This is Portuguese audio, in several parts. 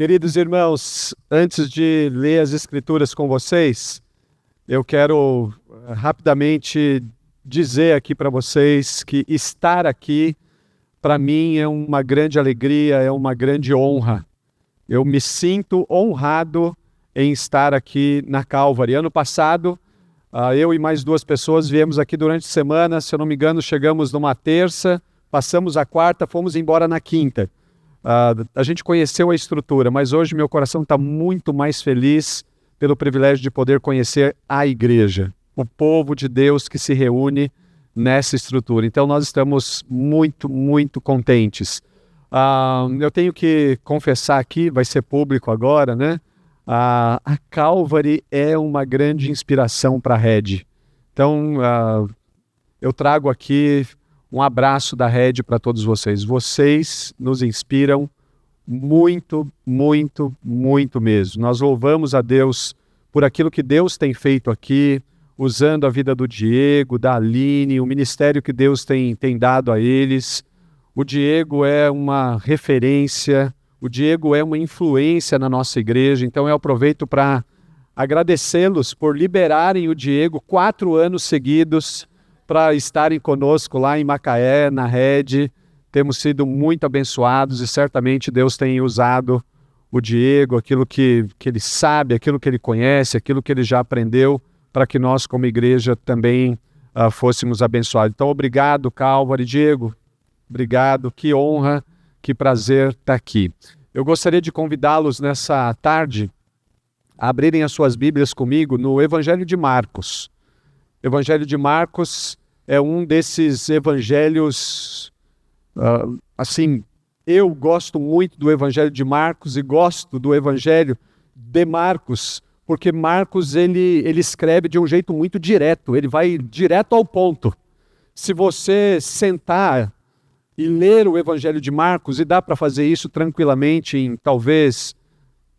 Queridos irmãos, antes de ler as Escrituras com vocês, eu quero rapidamente dizer aqui para vocês que estar aqui, para mim, é uma grande alegria, é uma grande honra. Eu me sinto honrado em estar aqui na Calvary. Ano passado, eu e mais 2 pessoas viemos aqui durante a semana, se eu não me engano, chegamos numa terça, passamos a quarta, fomos embora na quinta. A gente conheceu a estrutura, mas hoje meu coração está muito mais feliz pelo privilégio de poder conhecer a igreja, o povo de Deus que se reúne nessa estrutura. Então nós estamos muito, muito contentes. Eu tenho que confessar aqui, vai ser público agora, né? A Calvary é uma grande inspiração para a Red. Então eu trago aqui um abraço da Red para todos vocês. Vocês nos inspiram muito, muito, muito mesmo. Nós louvamos a Deus por aquilo que Deus tem feito aqui, usando a vida do Diego, da Aline, o ministério que Deus tem dado a eles. O Diego é uma referência, o Diego é uma influência na nossa igreja, então eu aproveito para agradecê-los por liberarem o Diego 4 anos seguidos para estarem conosco lá em Macaé, na Red. Temos sido muito abençoados e certamente Deus tem usado o Diego, aquilo que ele sabe, aquilo que ele conhece, aquilo que ele já aprendeu, para que nós como igreja também fôssemos abençoados. Então obrigado, Calvary. Diego, obrigado, que honra, que prazer estar aqui. Eu gostaria de convidá-los nessa tarde a abrirem as suas Bíblias comigo no Evangelho de Marcos. Evangelho de Marcos é um desses evangelhos, eu gosto muito do Evangelho de Marcos e gosto do Evangelho de Marcos, porque Marcos ele escreve de um jeito muito direto, ele vai direto ao ponto. Se você sentar e ler o Evangelho de Marcos, e dá para fazer isso tranquilamente em talvez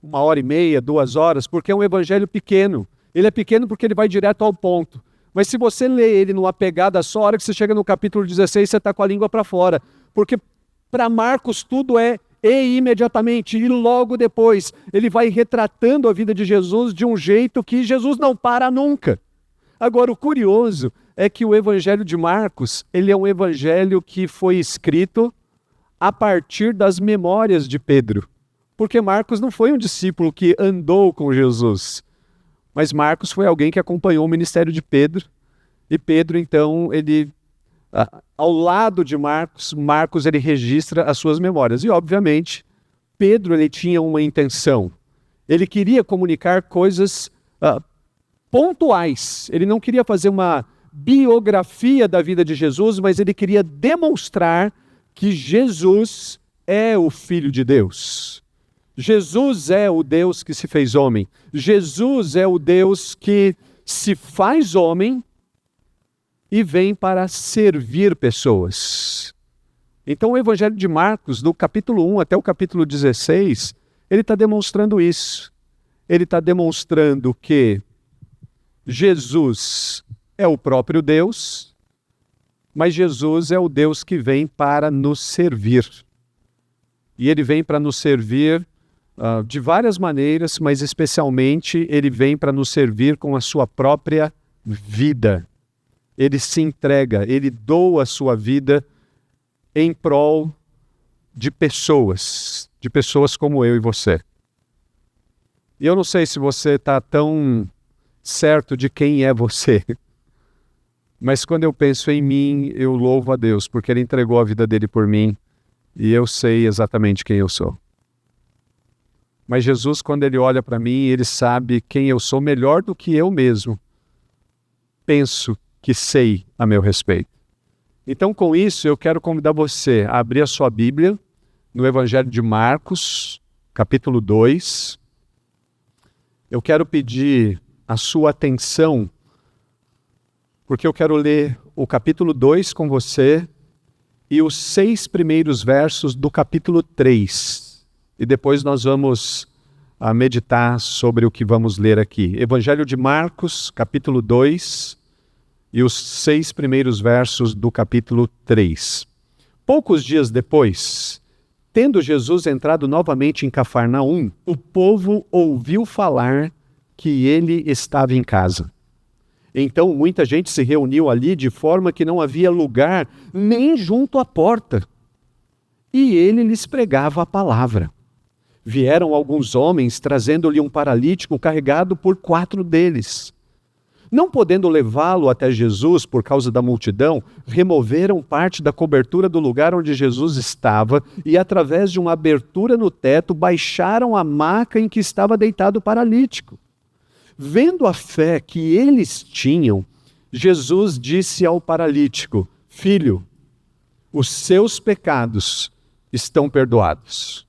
1h30, 2 horas, porque é um evangelho pequeno. Ele é pequeno porque ele vai direto ao ponto. Mas se você lê ele numa pegada só, a hora que você chega no capítulo 16, você está com a língua para fora. Porque para Marcos tudo é e imediatamente, e logo depois. Ele vai retratando a vida de Jesus de um jeito que Jesus não para nunca. Agora, o curioso é que o Evangelho de Marcos, ele é um evangelho que foi escrito a partir das memórias de Pedro. Porque Marcos não foi um discípulo que andou com Jesus. Mas Marcos foi alguém que acompanhou o ministério de Pedro. E Pedro, então, ao lado de Marcos ele registra as suas memórias. E, obviamente, Pedro ele tinha uma intenção. Ele queria comunicar coisas pontuais. Ele não queria fazer uma biografia da vida de Jesus, mas ele queria demonstrar que Jesus é o Filho de Deus. Jesus é o Deus que se fez homem. Jesus é o Deus que se faz homem e vem para servir pessoas. Então o Evangelho de Marcos, do capítulo 1 até o capítulo 16, ele está demonstrando isso. Ele está demonstrando que Jesus é o próprio Deus, mas Jesus é o Deus que vem para nos servir. E ele vem para nos servir de várias maneiras, mas especialmente ele vem para nos servir com a sua própria vida. Ele se entrega, ele doa a sua vida em prol de pessoas como eu e você. E eu não sei se você está tão certo de quem é você, mas quando eu penso em mim, eu louvo a Deus, porque ele entregou a vida dele por mim e eu sei exatamente quem eu sou. Mas Jesus, quando ele olha para mim, ele sabe quem eu sou melhor do que eu mesmo penso que sei a meu respeito. Então, com isso, eu quero convidar você a abrir a sua Bíblia no Evangelho de Marcos, capítulo 2. Eu quero pedir a sua atenção, porque eu quero ler o capítulo 2 com você e os 6 primeiros versos do capítulo 3. E depois nós vamos meditar sobre o que vamos ler aqui. Evangelho de Marcos, capítulo 2, e os 6 primeiros versos do capítulo 3. Poucos dias depois, Tendo Jesus entrado novamente em Cafarnaum, o povo ouviu falar que ele estava em casa. Então muita gente se reuniu ali de forma que não havia lugar nem junto à porta. E ele lhes pregava a palavra. Vieram alguns homens trazendo-lhe um paralítico carregado por 4 deles. Não podendo levá-lo até Jesus por causa da multidão, removeram parte da cobertura do lugar onde Jesus estava e, através de uma abertura no teto, baixaram a maca em que estava deitado o paralítico. Vendo a fé que eles tinham, Jesus disse ao paralítico: Filho, os seus pecados estão perdoados.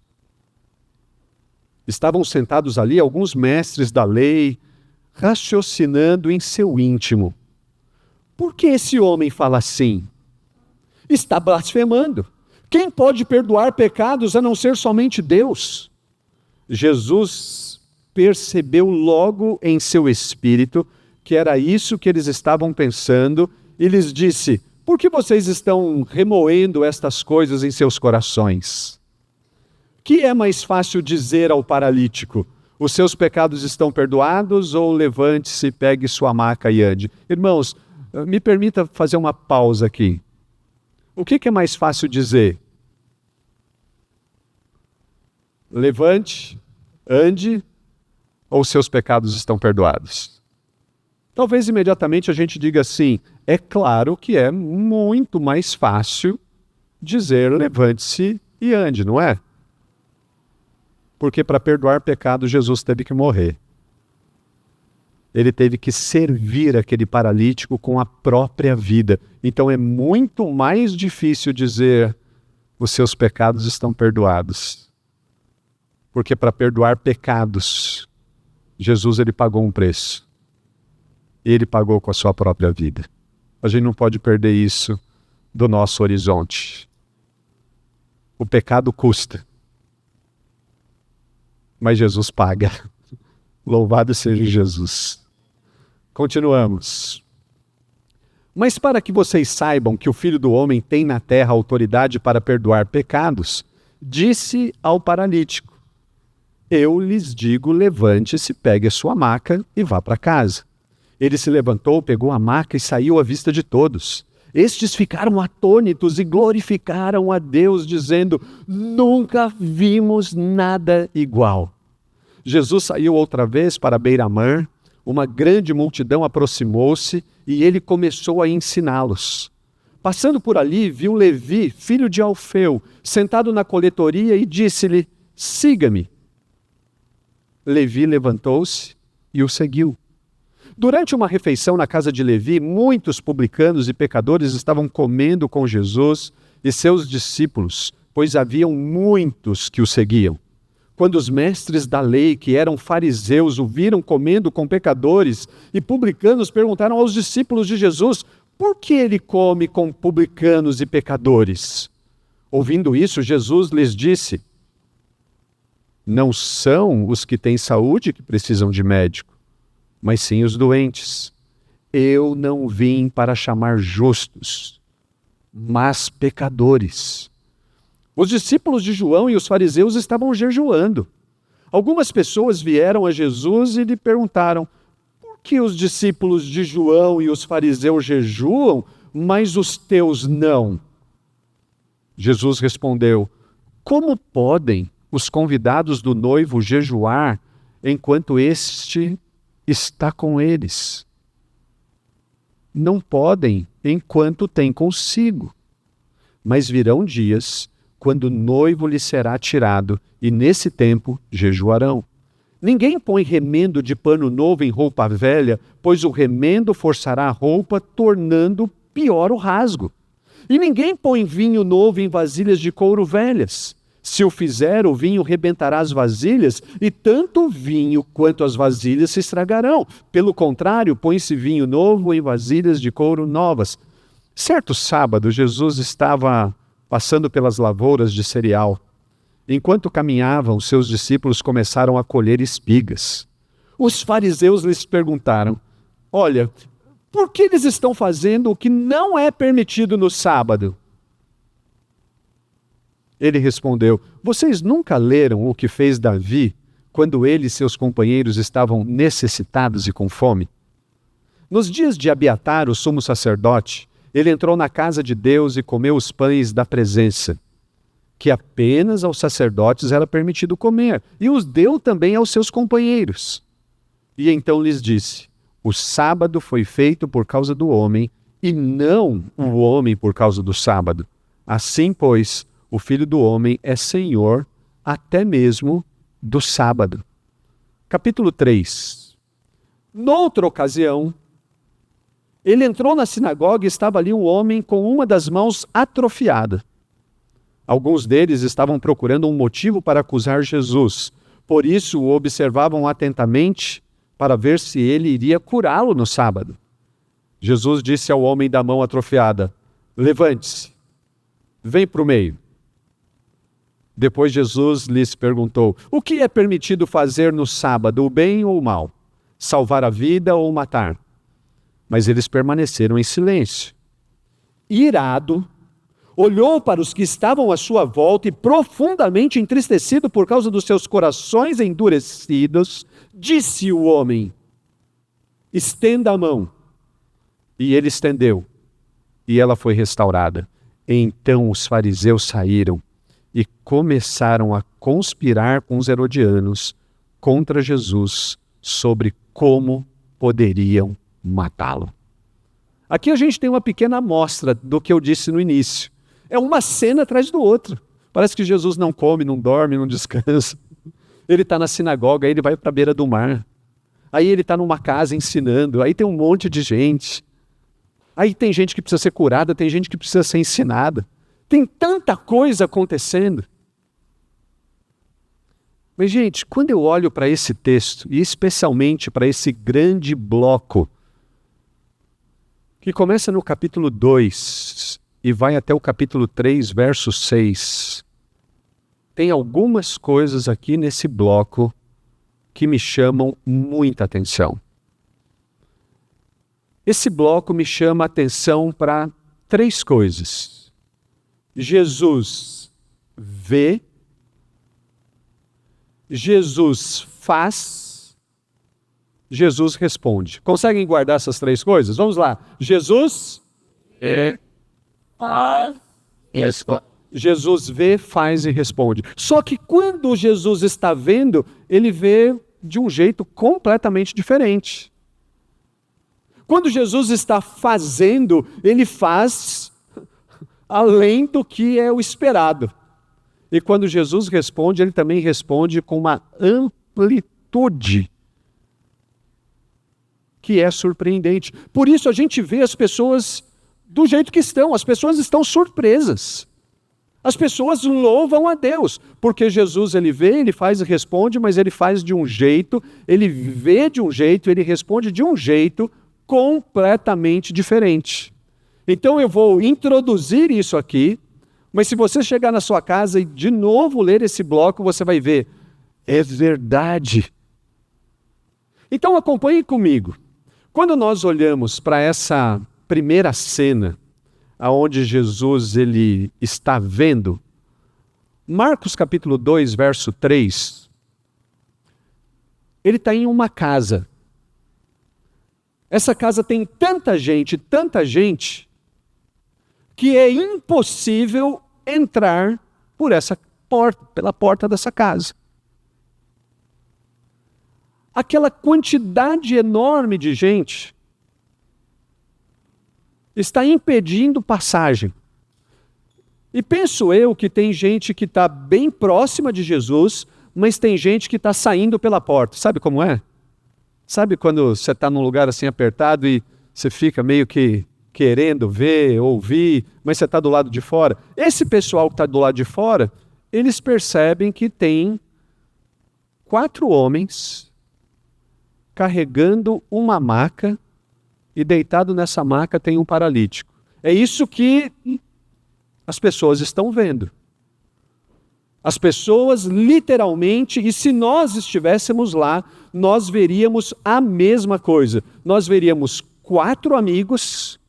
Estavam sentados ali alguns mestres da lei, raciocinando em seu íntimo. Por que esse homem fala assim? Está blasfemando. Quem pode perdoar pecados a não ser somente Deus? Jesus percebeu logo em seu espírito que era isso que eles estavam pensando e lhes disse: por que vocês estão remoendo estas coisas em seus corações? Que é mais fácil dizer ao paralítico: os seus pecados estão perdoados, ou levante-se, pegue sua maca e ande? Irmãos, me permita fazer uma pausa aqui. O que é mais fácil dizer? Levante, ande, ou seus pecados estão perdoados? Talvez imediatamente a gente diga assim: é claro que é muito mais fácil dizer levante-se e ande, não é? Porque para perdoar pecado Jesus teve que morrer. Ele teve que servir aquele paralítico com a própria vida. Então é muito mais difícil dizer os seus pecados estão perdoados. Porque para perdoar pecados, Jesus ele pagou um preço. Ele pagou com a sua própria vida. A gente não pode perder isso do nosso horizonte. O pecado custa. Mas Jesus paga. Louvado seja Jesus. Continuamos. Mas para que vocês saibam que o Filho do Homem tem na terra autoridade para perdoar pecados, disse ao paralítico: eu lhes digo, levante-se, pegue a sua maca e vá para casa. Ele se levantou, pegou a maca e saiu à vista de todos. Estes ficaram atônitos e glorificaram a Deus, dizendo: nunca vimos nada igual. Jesus saiu outra vez para a beira-mar, uma grande multidão aproximou-se e ele começou a ensiná-los. Passando por ali, viu Levi, filho de Alfeu, sentado na coletoria e disse-lhe: siga-me. Levi levantou-se e o seguiu. Durante uma refeição na casa de Levi, muitos publicanos e pecadores estavam comendo com Jesus e seus discípulos, pois haviam muitos que o seguiam. Quando os mestres da lei, que eram fariseus, o viram comendo com pecadores e publicanos, perguntaram aos discípulos de Jesus: por que ele come com publicanos e pecadores? Ouvindo isso, Jesus lhes disse: não são os que têm saúde que precisam de médico, mas sim os doentes. Eu não vim para chamar justos, mas pecadores. Os discípulos de João e os fariseus estavam jejuando. Algumas pessoas vieram a Jesus e lhe perguntaram: por que os discípulos de João e os fariseus jejuam, mas os teus não? Jesus respondeu: como podem os convidados do noivo jejuar enquanto este está com eles? Não podem enquanto tem consigo. Mas virão dias quando o noivo lhe será tirado, e nesse tempo jejuarão. Ninguém põe remendo de pano novo em roupa velha, pois o remendo forçará a roupa, tornando pior o rasgo. E ninguém põe vinho novo em vasilhas de couro velhas. Se o fizer, o vinho rebentará as vasilhas, e tanto o vinho quanto as vasilhas se estragarão. Pelo contrário, põe-se vinho novo em vasilhas de couro novas. Certo sábado, Jesus estava passando pelas lavouras de cereal. Enquanto caminhavam, seus discípulos começaram a colher espigas. Os fariseus lhes perguntaram: olha, por que eles estão fazendo o que não é permitido no sábado? Ele respondeu: vocês nunca leram o que fez Davi quando ele e seus companheiros estavam necessitados e com fome? Nos dias de Abiatar, o sumo sacerdote, ele entrou na casa de Deus e comeu os pães da presença, que apenas aos sacerdotes era permitido comer, e os deu também aos seus companheiros. E então lhes disse: o sábado foi feito por causa do homem, e não o homem por causa do sábado. Assim, pois, o Filho do Homem é Senhor até mesmo do sábado. Capítulo 3. Noutra ocasião, ele entrou na sinagoga e estava ali um homem com uma das mãos atrofiada. Alguns deles estavam procurando um motivo para acusar Jesus. Por isso o observavam atentamente para ver se ele iria curá-lo no sábado. Jesus disse ao homem da mão atrofiada: levante-se, vem para o meio. Depois Jesus lhes perguntou: o que é permitido fazer no sábado, o bem ou o mal? Salvar a vida ou matar? Mas eles permaneceram em silêncio. Irado, olhou para os que estavam à sua volta e, profundamente entristecido por causa dos seus corações endurecidos, disse o homem: estenda a mão. E ele estendeu, e ela foi restaurada. Então os fariseus saíram e começaram a conspirar com os herodianos contra Jesus sobre como poderiam matá-lo. Aqui a gente tem uma pequena amostra do que eu disse no início. É uma cena atrás do outro. Parece que Jesus não come, não dorme, não descansa. Ele está na sinagoga, aí ele vai para a beira do mar. Aí ele está numa casa ensinando, aí tem um monte de gente. Aí tem gente que precisa ser curada, tem gente que precisa ser ensinada. Tem tanta coisa acontecendo. Mas, gente, quando eu olho para esse texto, e especialmente para esse grande bloco, que começa no capítulo 2 e vai até o capítulo 3, verso 6, tem algumas coisas aqui nesse bloco que me chamam muita atenção. Esse bloco me chama a atenção para 3 coisas. Jesus vê, Jesus faz, Jesus responde. Conseguem guardar essas 3 coisas? Vamos lá. Jesus Jesus vê, faz e responde. Só que quando Jesus está vendo, ele vê de um jeito completamente diferente. Quando Jesus está fazendo, ele faz além do que é o esperado. E quando Jesus responde, ele também responde com uma amplitude que é surpreendente. Por isso a gente vê as pessoas do jeito que estão, as pessoas estão surpresas. As pessoas louvam a Deus, porque Jesus ele vê, ele faz e responde, mas ele faz de um jeito, ele vê de um jeito, ele responde de um jeito completamente diferente. Então eu vou introduzir isso aqui, mas se você chegar na sua casa e de novo ler esse bloco, você vai ver, é verdade. Então acompanhe comigo. Quando nós olhamos para essa primeira cena, aonde Jesus ele está vendo, Marcos capítulo 2, verso 3, ele está em uma casa. Essa casa tem tanta gente, que é impossível entrar por essa porta, pela porta dessa casa. Aquela quantidade enorme de gente está impedindo passagem. E penso eu que tem gente que está bem próxima de Jesus, mas tem gente que está saindo pela porta. Sabe como é? Sabe quando você está num lugar assim apertado e você fica meio que querendo ver, ouvir, mas você está do lado de fora? Esse pessoal que está do lado de fora, eles percebem que tem 4 homens carregando uma maca e deitado nessa maca tem um paralítico. É isso que as pessoas estão vendo. As pessoas literalmente, e se nós estivéssemos lá, nós veríamos a mesma coisa. Nós veríamos 4 amigos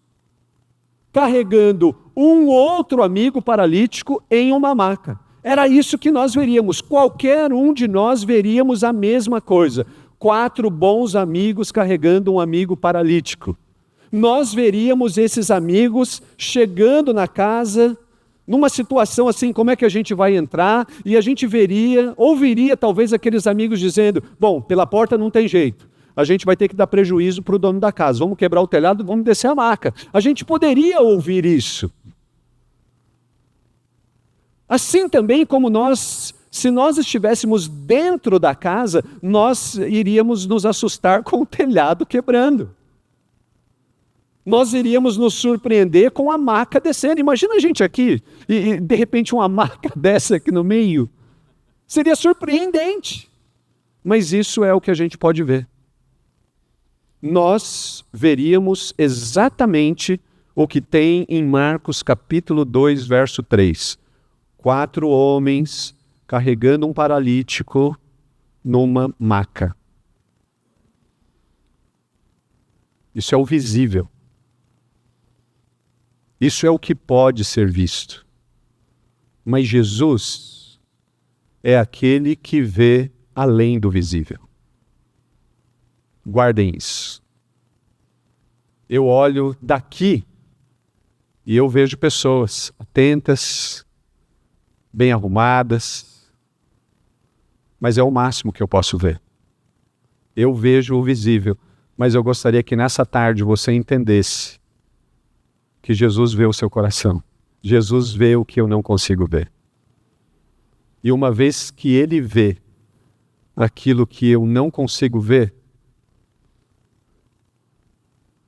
carregando um outro amigo paralítico em uma maca. Era isso que nós veríamos. Qualquer um de nós veríamos a mesma coisa. 4 bons amigos carregando um amigo paralítico. Nós veríamos esses amigos chegando na casa, numa situação assim, como é que a gente vai entrar? E a gente ouviria talvez aqueles amigos dizendo, bom, pela porta não tem jeito. A gente vai ter que dar prejuízo para o dono da casa. Vamos quebrar o telhado, vamos descer a maca. A gente poderia ouvir isso. Assim também como se nós estivéssemos dentro da casa, nós iríamos nos assustar com o telhado quebrando. Nós iríamos nos surpreender com a maca descendo. Imagina a gente aqui e de repente uma maca dessa aqui no meio. Seria surpreendente. Mas isso é o que a gente pode ver. Nós veríamos exatamente o que tem em Marcos capítulo 2, verso 3. 4 homens carregando um paralítico numa maca. Isso é o visível. Isso é o que pode ser visto. Mas Jesus é aquele que vê além do visível. Guardem isso. Eu olho daqui e eu vejo pessoas atentas, bem arrumadas, mas é o máximo que eu posso ver. Eu vejo o visível, mas eu gostaria que nessa tarde você entendesse que Jesus vê o seu coração. Jesus vê o que eu não consigo ver. E uma vez que Ele vê aquilo que eu não consigo ver,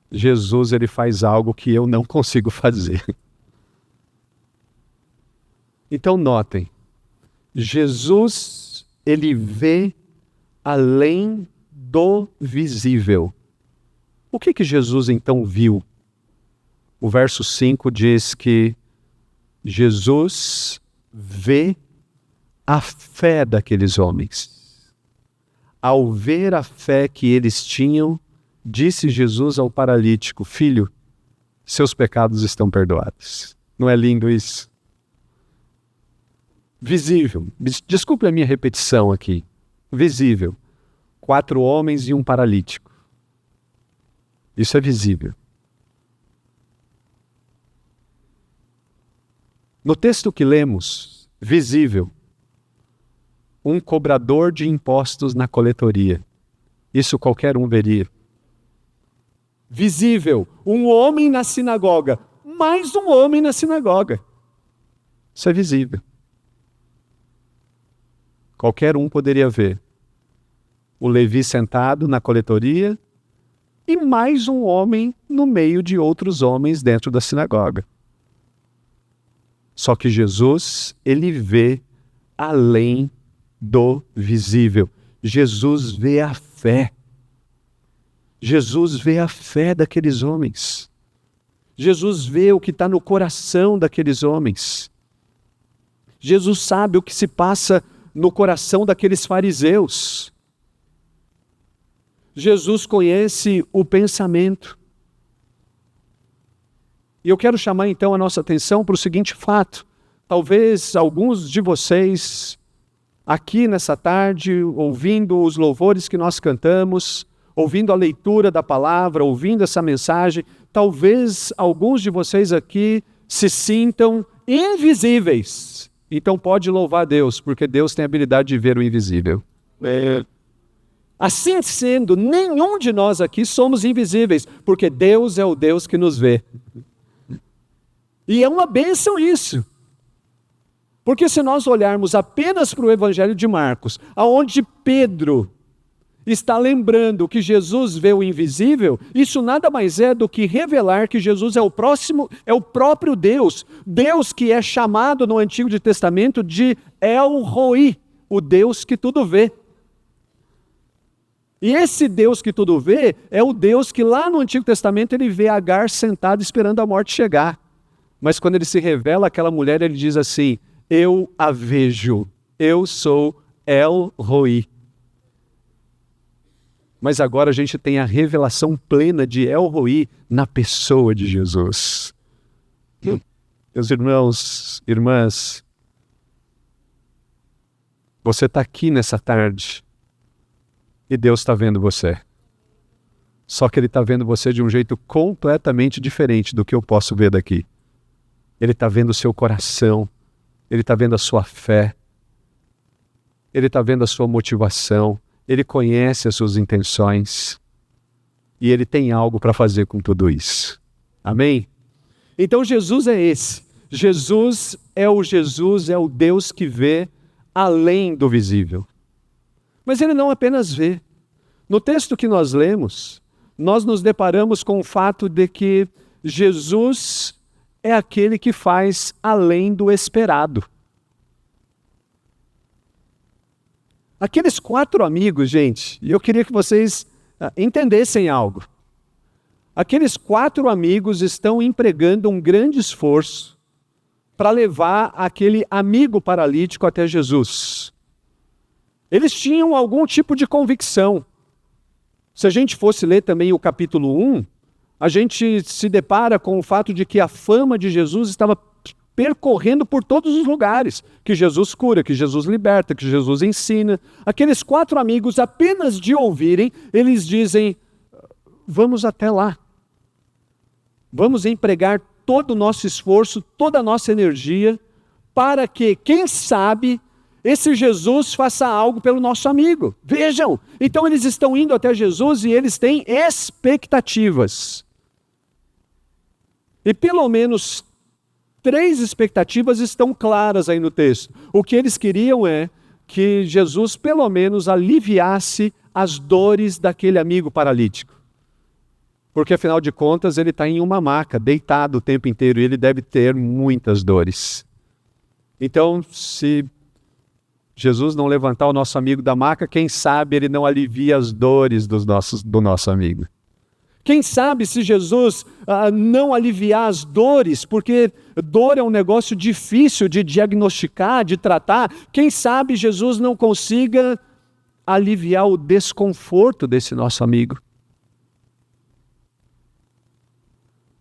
Jesus ele faz algo que eu não consigo fazer. Então notem, Jesus ele vê além do visível. O que Jesus então viu? O verso 5 diz que Jesus vê a fé daqueles homens. Ao ver a fé que eles tinham, disse Jesus ao paralítico, filho, seus pecados estão perdoados. Não é lindo isso? Visível. Desculpe a minha repetição aqui. Visível. 4 homens e um paralítico. Isso é visível. No texto que lemos, visível, um cobrador de impostos na coletoria. Isso qualquer um veria. Visível, um homem na sinagoga, mais um homem na sinagoga. Isso é visível. Qualquer um poderia ver. O Levi sentado na coletoria e mais um homem no meio de outros homens dentro da sinagoga. Só que Jesus, ele vê além do visível. Jesus vê a fé. Jesus vê a fé daqueles homens. Jesus vê o que está no coração daqueles homens. Jesus sabe o que se passa no coração daqueles fariseus. Jesus conhece o pensamento. E eu quero chamar então a nossa atenção para o seguinte fato. Talvez alguns de vocês, aqui nessa tarde, ouvindo os louvores que nós cantamos, ouvindo a leitura da palavra, ouvindo essa mensagem, talvez alguns de vocês aqui se sintam invisíveis. Então pode louvar a Deus, porque Deus tem a habilidade de ver o invisível. Assim sendo, nenhum de nós aqui somos invisíveis, porque Deus é o Deus que nos vê. E é uma bênção isso. Porque se nós olharmos apenas para o Evangelho de Marcos, aonde Pedro está lembrando que Jesus vê o invisível, isso nada mais é do que revelar que Jesus é o próprio Deus. Deus que é chamado no Antigo Testamento de El Roi, o Deus que tudo vê. E esse Deus que tudo vê é o Deus que lá no Antigo Testamento ele vê Agar sentada esperando a morte chegar. Mas quando ele se revela àquela mulher, ele diz assim, eu a vejo, eu sou El Roi. Mas agora a gente tem a revelação plena de El Roi na pessoa de Jesus. Meus irmãos, irmãs, você está aqui nessa tarde e Deus está vendo você. Só que Ele está vendo você de um jeito completamente diferente do que eu posso ver daqui. Ele está vendo o seu coração, Ele está vendo a sua fé, Ele está vendo a sua motivação, Ele conhece as suas intenções e Ele tem algo para fazer com tudo isso. Amém? Então Jesus é esse. Jesus, é o Deus que vê além do visível. Mas Ele não apenas vê. No texto que nós lemos, nós nos deparamos com o fato de que Jesus é aquele que faz além do esperado. Aqueles 4 amigos, gente, e eu queria que vocês entendessem algo. Aqueles 4 amigos estão empregando um grande esforço para levar aquele amigo paralítico até Jesus. Eles tinham algum tipo de convicção. Se a gente fosse ler também o capítulo 1, a gente se depara com o fato de que a fama de Jesus estava percorrendo por todos os lugares, que Jesus cura, que Jesus liberta, que Jesus ensina. Aqueles 4 amigos, apenas de ouvirem, eles dizem, vamos até lá. Vamos empregar todo o nosso esforço, toda a nossa energia, para que, quem sabe, esse Jesus faça algo pelo nosso amigo. Vejam, então eles estão indo até Jesus e eles têm expectativas. E pelo menos 3 expectativas estão claras aí no texto. O que eles queriam é que Jesus pelo menos aliviasse as dores daquele amigo paralítico. Porque afinal de contas ele está em uma maca, deitado o tempo inteiro, e ele deve ter muitas dores. Então, se Jesus não levantar o nosso amigo da maca, quem sabe ele não alivia as dores do nosso amigo. Quem sabe se Jesus não aliviar as dores, porque dor é um negócio difícil de diagnosticar, de tratar, quem sabe Jesus não consiga aliviar o desconforto desse nosso amigo.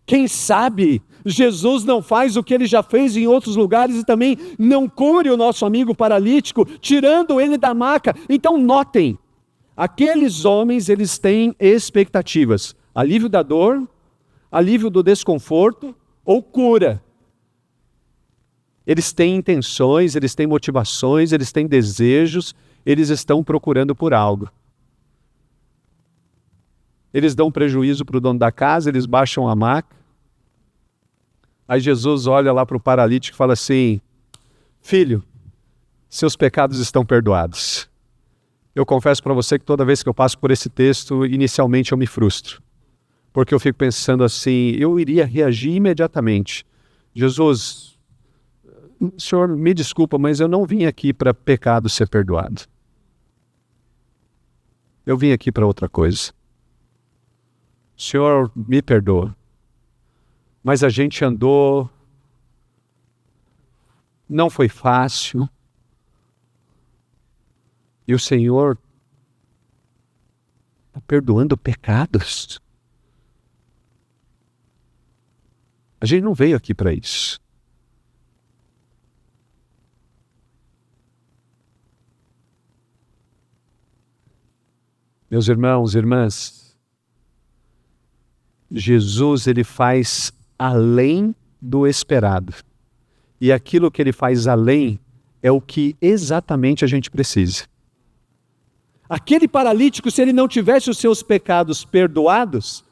Quem sabe Jesus não faz o que ele já fez em outros lugares e também não cure o nosso amigo paralítico, tirando ele da maca. Então notem, aqueles homens, eles têm expectativas. Alívio da dor, alívio do desconforto ou cura. Eles têm intenções, eles têm motivações, eles têm desejos, eles estão procurando por algo. Eles dão prejuízo para o dono da casa, eles baixam a maca. Aí Jesus olha lá para o paralítico e fala assim, filho, seus pecados estão perdoados. Eu confesso para você que toda vez que eu passo por esse texto, inicialmente eu me frustro. Porque eu fico pensando assim, eu iria reagir imediatamente. Jesus, Senhor, me desculpa, mas eu não vim aqui para pecado ser perdoado. Eu vim aqui para outra coisa. Senhor, me perdoa. Mas a gente andou, não foi fácil. E o Senhor está perdoando pecados. A gente não veio aqui para isso. Meus irmãos e irmãs, Jesus, ele faz além do esperado. E aquilo que ele faz além é o que exatamente a gente precisa. Aquele paralítico, se ele não tivesse os seus pecados perdoados,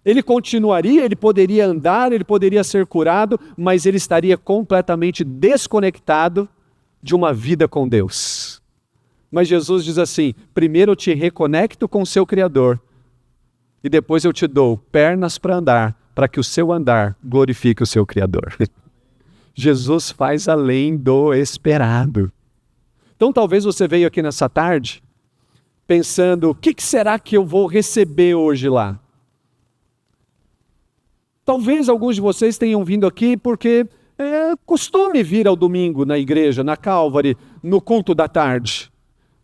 ele continuaria, ele poderia andar, ele poderia ser curado, mas ele estaria completamente desconectado de uma vida com Deus. Mas Jesus diz assim, primeiro eu te reconecto com o seu Criador, e depois eu te dou pernas para andar, para que o seu andar glorifique o seu Criador. Jesus faz além do esperado. Então talvez você veio aqui nessa tarde pensando, o que será que eu vou receber hoje lá? Talvez alguns de vocês tenham vindo aqui porque é costume vir ao domingo na igreja, na Calvary, no culto da tarde.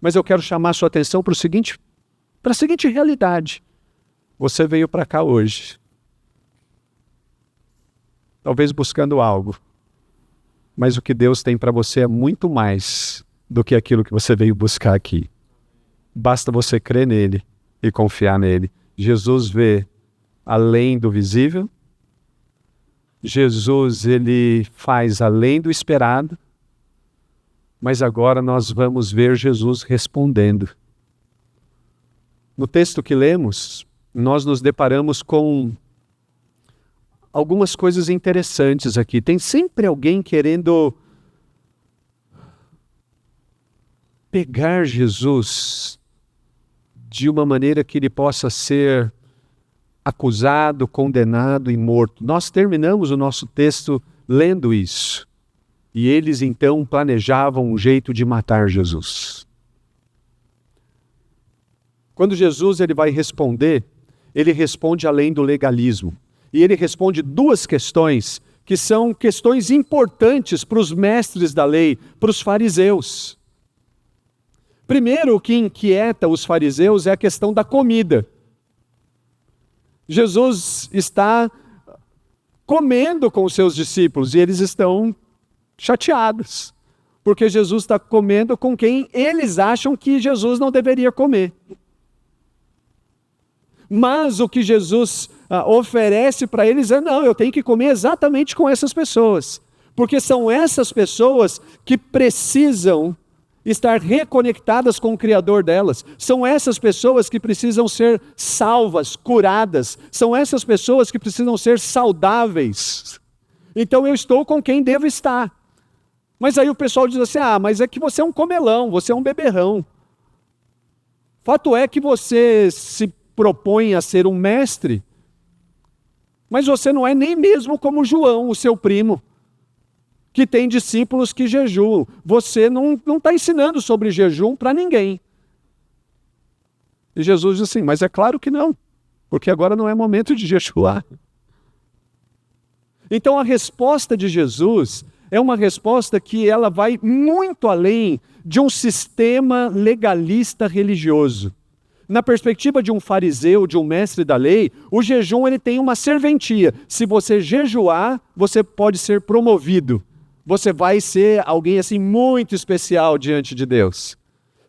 Mas eu quero chamar a sua atenção para a seguinte realidade. Você veio para cá hoje talvez buscando algo. Mas o que Deus tem para você é muito mais do que aquilo que você veio buscar aqui. Basta você crer nele e confiar nele. Jesus vê além do visível. Jesus, ele faz além do esperado. Mas agora nós vamos ver Jesus respondendo. No texto que lemos, nós nos deparamos com algumas coisas interessantes aqui. Tem sempre alguém querendo pegar Jesus de uma maneira que ele possa ser acusado, condenado e morto. Nós terminamos o nosso texto lendo isso. E eles então planejavam um jeito de matar Jesus. Quando Jesus ele vai responder, ele responde além do legalismo. E ele responde duas questões que são questões importantes para os mestres da lei, para os fariseus. Primeiro, o que inquieta os fariseus é a questão da comida. Jesus está comendo com os seus discípulos e eles estão chateados, porque Jesus está comendo com quem eles acham que Jesus não deveria comer. Mas o que Jesus oferece para eles é, não, eu tenho que comer exatamente com essas pessoas, porque são essas pessoas que precisam estar reconectadas com o Criador delas, são essas pessoas que precisam ser salvas, curadas, são essas pessoas que precisam ser saudáveis. Então eu estou com quem devo estar. Mas aí o pessoal diz assim, mas é que você é um comelão, você é um beberrão. Fato é que você se propõe a ser um mestre, mas você não é nem mesmo como João, o seu primo, que tem discípulos que jejuam. Você não está ensinando sobre jejum para ninguém. E Jesus diz assim, mas é claro que não, porque agora não é momento de jejuar. Então a resposta de Jesus é uma resposta que ela vai muito além de um sistema legalista religioso. Na perspectiva de um fariseu, de um mestre da lei, o jejum ele tem uma serventia. Se você jejuar, você pode ser promovido. Você vai ser alguém assim muito especial diante de Deus.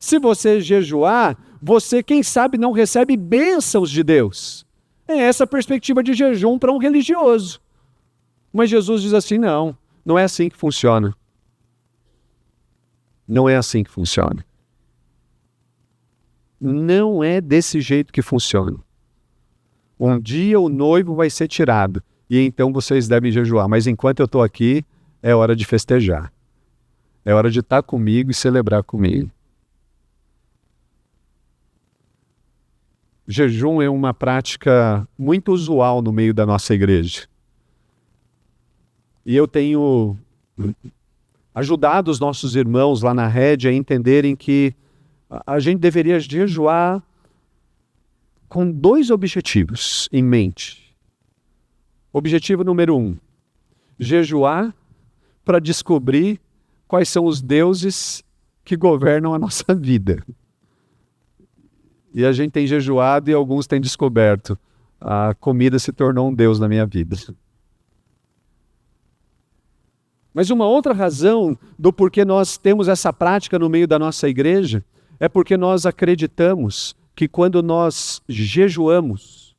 Se você jejuar, você, quem sabe, não recebe bênçãos de Deus. É essa a perspectiva de jejum para um religioso. Mas Jesus diz assim, não é assim que funciona. Não é assim que funciona. Não é desse jeito que funciona. Um dia o noivo vai ser tirado, e então vocês devem jejuar. Mas enquanto eu estou aqui, é hora de festejar. É hora de estar comigo e celebrar comigo. Jejum é uma prática muito usual no meio da nossa igreja. E eu tenho ajudado os nossos irmãos lá na rede a entenderem que a gente deveria jejuar com dois objetivos em mente. Objetivo número 1, jejuar para descobrir quais são os deuses que governam a nossa vida. E a gente tem jejuado e alguns têm descoberto, a comida se tornou um deus na minha vida. Mas uma outra razão do porquê nós temos essa prática no meio da nossa igreja é porque nós acreditamos que quando nós jejuamos,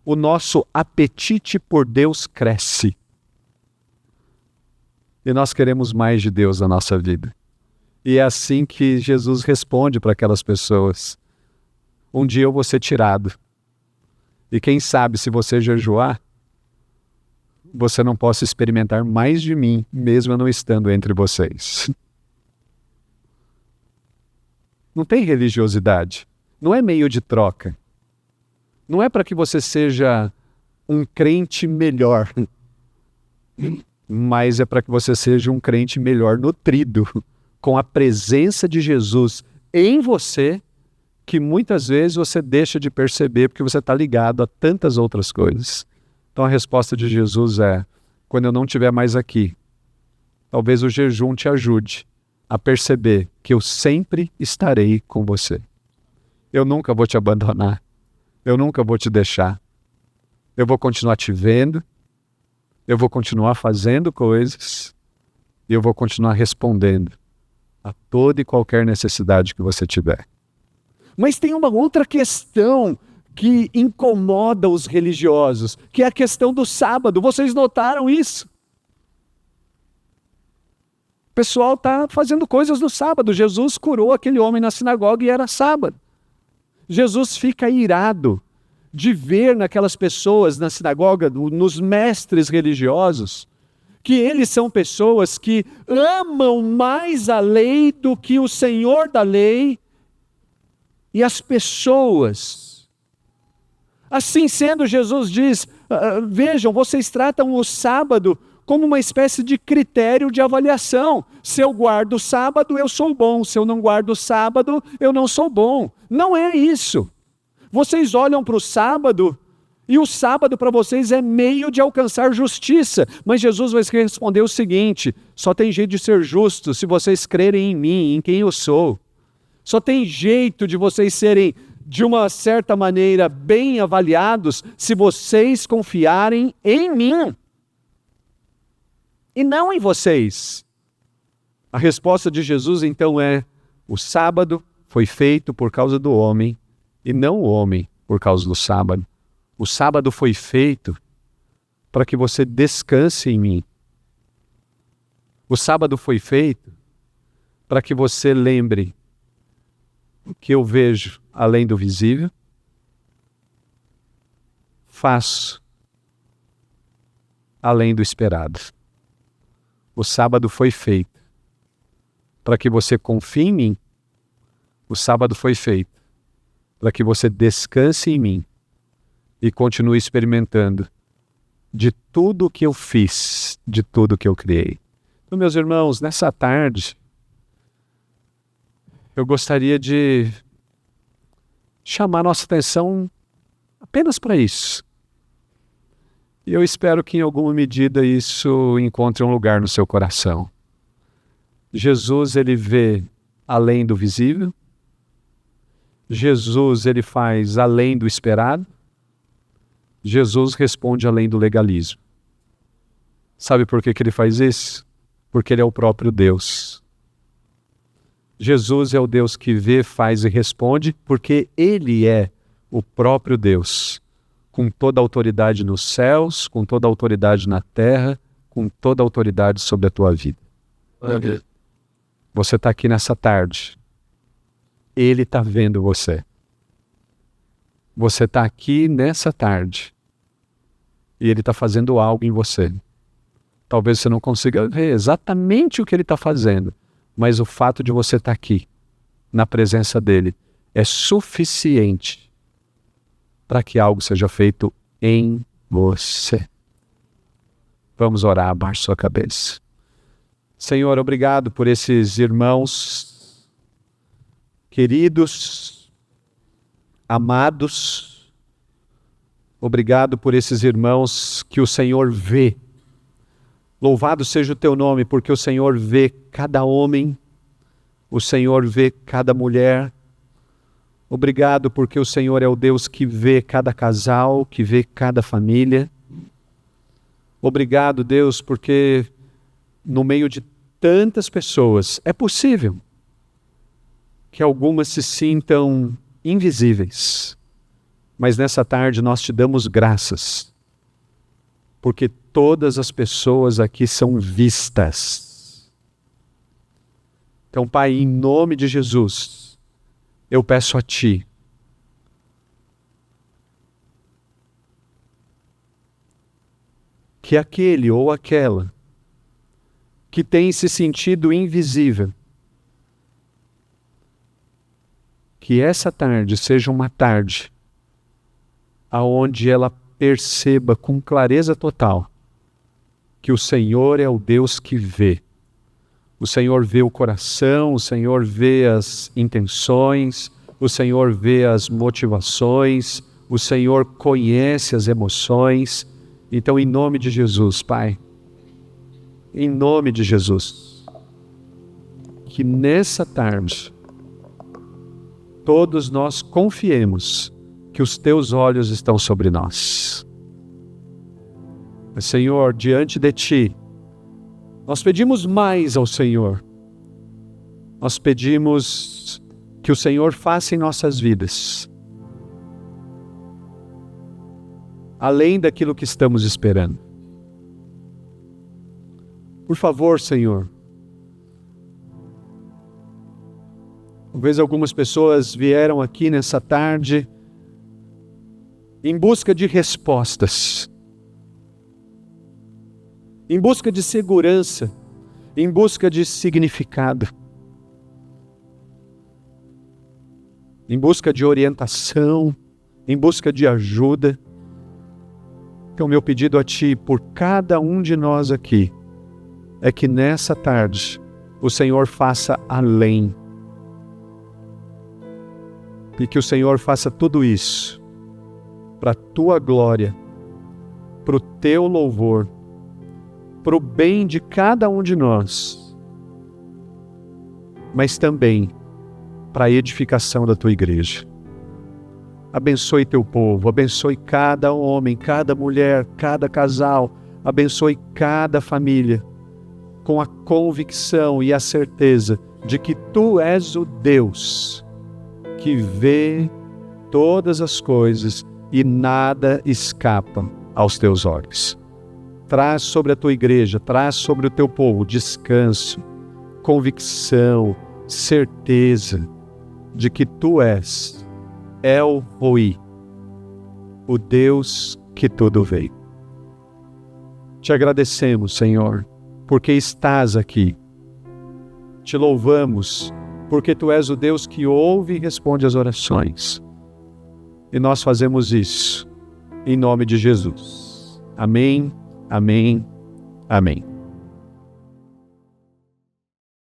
o nosso apetite por Deus cresce. E nós queremos mais de Deus na nossa vida. E é assim que Jesus responde para aquelas pessoas. Um dia eu vou ser tirado. E quem sabe se você jejuar, você não possa experimentar mais de mim, mesmo eu não estando entre vocês. Não tem religiosidade. Não é meio de troca. Não é para que você seja um crente melhor, mas é para que você seja um crente melhor nutrido, com a presença de Jesus em você, que muitas vezes você deixa de perceber porque você está ligado a tantas outras coisas. Então a resposta de Jesus é, quando eu não estiver mais aqui, talvez o jejum te ajude a perceber que eu sempre estarei com você. Eu nunca vou te abandonar. Eu nunca vou te deixar. Eu vou continuar te vendo, eu vou continuar fazendo coisas e eu vou continuar respondendo a toda e qualquer necessidade que você tiver. Mas tem uma outra questão que incomoda os religiosos, que é a questão do sábado. Vocês notaram isso? O pessoal está fazendo coisas no sábado. Jesus curou aquele homem na sinagoga e era sábado. Jesus fica irado de ver naquelas pessoas na sinagoga, nos mestres religiosos, que eles são pessoas que amam mais a lei do que o Senhor da lei e as pessoas. Assim sendo, Jesus diz, vejam, vocês tratam o sábado como uma espécie de critério de avaliação. Se eu guardo o sábado, eu sou bom. Se eu não guardo o sábado, eu não sou bom. Não é isso. Vocês olham para o sábado e o sábado para vocês é meio de alcançar justiça. Mas Jesus vai responder o seguinte: só tem jeito de ser justo se vocês crerem em mim, em quem eu sou. Só tem jeito de vocês serem, de uma certa maneira, bem avaliados se vocês confiarem em mim e não em vocês. A resposta de Jesus então é: o sábado foi feito por causa do homem e não o homem por causa do sábado. O sábado foi feito para que você descanse em mim. O sábado foi feito para que você lembre que eu vejo além do visível, faço além do esperado. O sábado foi feito para que você confie em mim. O sábado foi feito para que você descanse em mim e continue experimentando de tudo que eu fiz, de tudo que eu criei. Então, meus irmãos, nessa tarde, eu gostaria de chamar nossa atenção apenas para isso. E eu espero que em alguma medida isso encontre um lugar no seu coração. Jesus, ele vê além do visível. Jesus, ele faz além do esperado. Jesus responde além do legalismo. Sabe por que ele faz isso? Porque ele é o próprio Deus. Jesus é o Deus que vê, faz e responde, porque ele é o próprio Deus, com toda a autoridade nos céus, com toda a autoridade na terra, com toda a autoridade sobre a tua vida. Você está aqui nessa tarde. Ele está vendo você. Você está aqui nessa tarde. E ele está fazendo algo em você. Talvez você não consiga ver exatamente o que ele está fazendo, mas o fato de você estar aqui, na presença dele, é suficiente para que algo seja feito em você. Vamos orar, abaixe sua cabeça. Senhor, obrigado por esses irmãos queridos, amados. Obrigado por esses irmãos que o Senhor vê. Louvado seja o teu nome, porque o Senhor vê cada homem, o Senhor vê cada mulher. Obrigado porque o Senhor é o Deus que vê cada casal, que vê cada família. Obrigado, Deus, porque no meio de tantas pessoas é possível que algumas se sintam invisíveis. Mas nessa tarde nós te damos graças, porque todas as pessoas aqui são vistas. Então, Pai, em nome de Jesus, eu peço a Ti, que aquele ou aquela que tem se sentido invisível, que essa tarde seja uma tarde aonde ela perceba com clareza total que o Senhor é o Deus que vê. O Senhor vê o coração, o Senhor vê as intenções, o Senhor vê as motivações, o Senhor conhece as emoções. Então, em nome de Jesus, Pai, em nome de Jesus, que nessa tarde todos nós confiemos que os Teus olhos estão sobre nós. Mas, Senhor, diante de Ti, nós pedimos mais ao Senhor. Nós pedimos que o Senhor faça em nossas vidas, além daquilo que estamos esperando. Por favor, Senhor. Talvez algumas pessoas vieram aqui nessa tarde em busca de respostas, em busca de segurança, em busca de significado, em busca de orientação, em busca de ajuda. Então, meu pedido a Ti, por cada um de nós aqui, é que nessa tarde o Senhor faça além. E que o Senhor faça tudo isso para a Tua glória, para o Teu louvor, para o bem de cada um de nós, mas também para a edificação da Tua igreja. Abençoe Teu povo, abençoe cada homem, cada mulher, cada casal, abençoe cada família, com a convicção e a certeza de que Tu és o Deus que vê todas as coisas e nada escapa aos Teus olhos. Traz sobre a Tua igreja, traz sobre o Teu povo descanso, convicção, certeza de que Tu és El Roi, o Deus que tudo vê. Te agradecemos, Senhor, porque estás aqui. Te louvamos, porque Tu és o Deus que ouve e responde às orações. E nós fazemos isso em nome de Jesus. Amém, amém, amém.